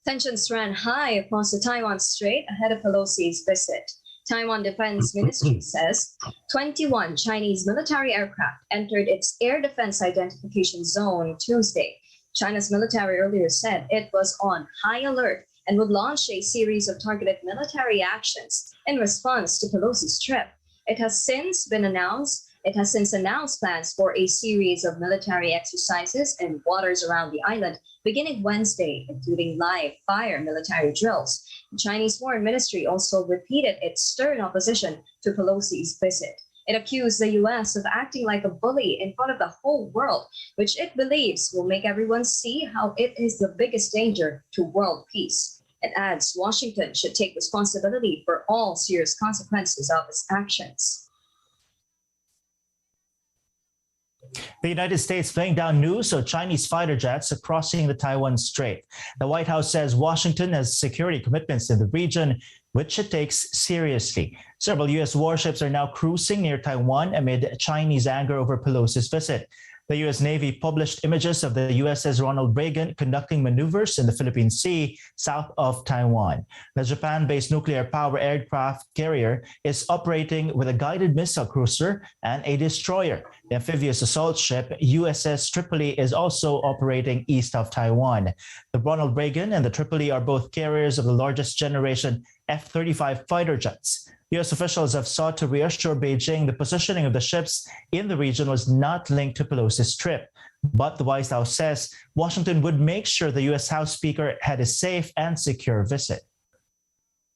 Tensions ran high across the Taiwan Strait ahead of Pelosi's visit. Taiwan Defense Ministry says 21 Chinese military aircraft entered its air defense identification zone Tuesday. China's military earlier said it was on high alert and would launch a series of targeted military actions in response to Pelosi's trip. It has since announced plans for a series of military exercises in waters around the island beginning Wednesday, including live fire military drills. The Chinese Foreign Ministry also repeated its stern opposition to Pelosi's visit. It accused the U.S. of acting like a bully in front of the whole world, which it believes will make everyone see how it is the biggest danger to world peace. It adds Washington should take responsibility for all serious consequences of its actions. The United States playing down news of Chinese fighter jets crossing the Taiwan Strait. The White House says Washington has security commitments in the region, which it takes seriously. Several U.S. warships are now cruising near Taiwan amid Chinese anger over Pelosi's visit. The U.S. Navy published images of the USS Ronald Reagan conducting maneuvers in the Philippine Sea south of Taiwan. The Japan-based nuclear power aircraft carrier is operating with a guided missile cruiser and a destroyer. The amphibious assault ship USS Tripoli is also operating east of Taiwan. The Ronald Reagan and the Tripoli are both carriers of the largest generation F-35 fighter jets. U.S. officials have sought to reassure Beijing the positioning of the ships in the region was not linked to Pelosi's trip. But the White House says Washington would make sure the U.S. House Speaker had a safe and secure visit.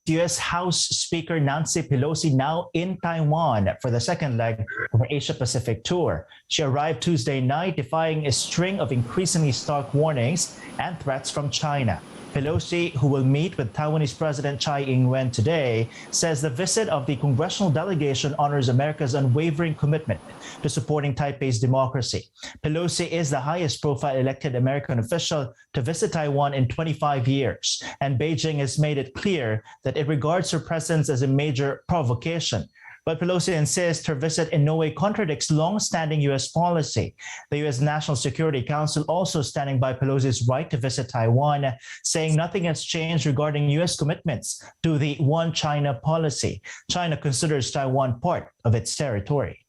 U.S. House Speaker Nancy Pelosi now in Taiwan for the second leg of her Asia-Pacific tour. She arrived Tuesday night defying a string of increasingly stark warnings and threats from China. Pelosi, who will meet with Taiwanese President Tsai Ing-wen today, says the visit of the congressional delegation honors America's unwavering commitment to supporting Taipei's democracy. Pelosi is the highest-profile elected American official to visit Taiwan in 25 years, and Beijing has made it clear that it regards her presence as a major provocation. But Pelosi insists her visit in no way contradicts long-standing U.S. policy. The U.S. National Security Council also standing by Pelosi's right to visit Taiwan, saying nothing has changed regarding U.S. commitments to the One China policy. China considers Taiwan part of its territory.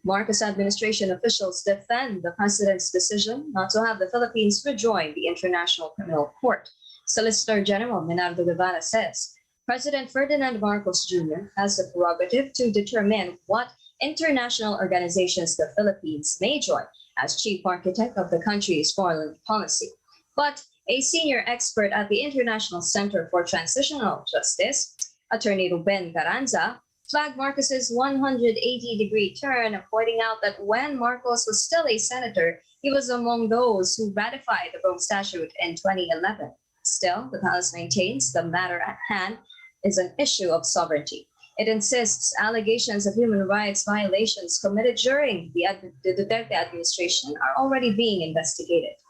Marcos administration officials defend the president's decision not to have the Philippines rejoin the International Criminal Court. Solicitor General Menardo Guevara says President Ferdinand Marcos Jr. has the prerogative to determine what international organizations the Philippines may join as chief architect of the country's foreign policy. But a senior expert at the International Center for Transitional Justice, Attorney Ruben Carranza, flagged Marcos's 180-degree turn, pointing out that when Marcos was still a senator, he was among those who ratified the Rome Statute in 2011. Still, the palace maintains the matter at hand is an issue of sovereignty. It insists allegations of human rights violations committed during the Duterte administration are already being investigated.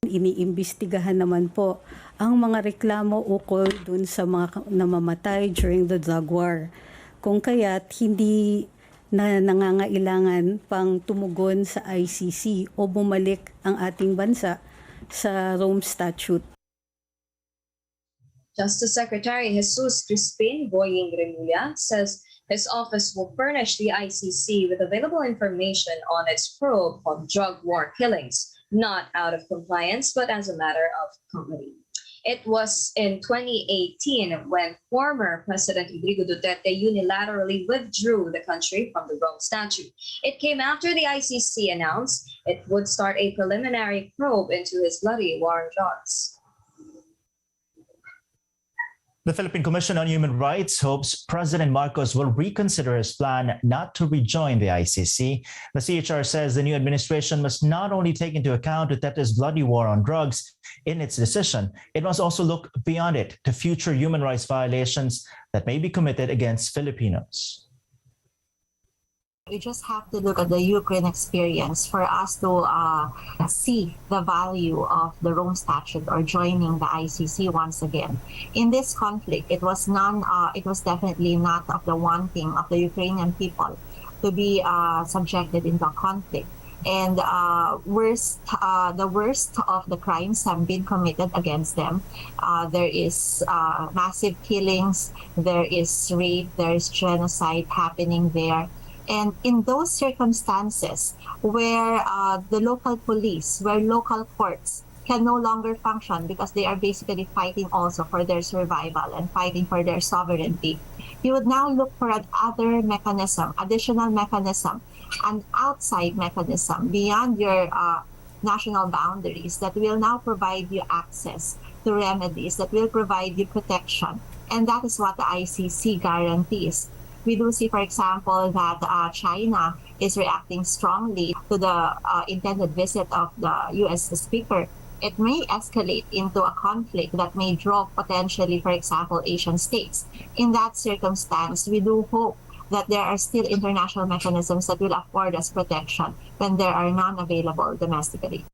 Iniimbestigahan naman po ang mga reklamo ukol dun sa mga namamatay during the drug war. Kung kaya't hindi na nangangailangan pang tumugon sa ICC o bumalik ang ating bansa sa Rome Statute. Justice Secretary Jesus Crispin Boying Remulla says his office will furnish the ICC with available information on its probe of drug war killings, not out of compliance, but as a matter of comedy. It was in 2018 when former President Rodrigo Duterte unilaterally withdrew the country from the Rome Statute. It came after the ICC announced it would start a preliminary probe into his bloody war on drugs. The Philippine Commission on Human Rights hopes President Marcos will reconsider his plan not to rejoin the ICC. The CHR says the new administration must not only take into account Duterte's bloody war on drugs in its decision, it must also look beyond it to future human rights violations that may be committed against Filipinos. We just have to look at the Ukraine experience for us to see the value of the Rome Statute or joining the ICC once again. In this conflict, it was definitely not of the wanting of the Ukrainian people to be subjected into a conflict. and the worst of the crimes have been committed against them. There is massive killings, there is rape, there is genocide happening there. And in those circumstances where the local police, where local courts can no longer function because they are basically fighting also for their survival and fighting for their sovereignty, you would now look for another mechanism, additional mechanism, an outside mechanism beyond your national boundaries that will now provide you access to remedies, that will provide you protection. And that is what the ICC guarantees. We do see, for example, that China is reacting strongly to the intended visit of the U.S. Speaker. It may escalate into a conflict that may draw potentially, for example, Asian states. In that circumstance, we do hope that there are still international mechanisms that will afford us protection when there are none available domestically.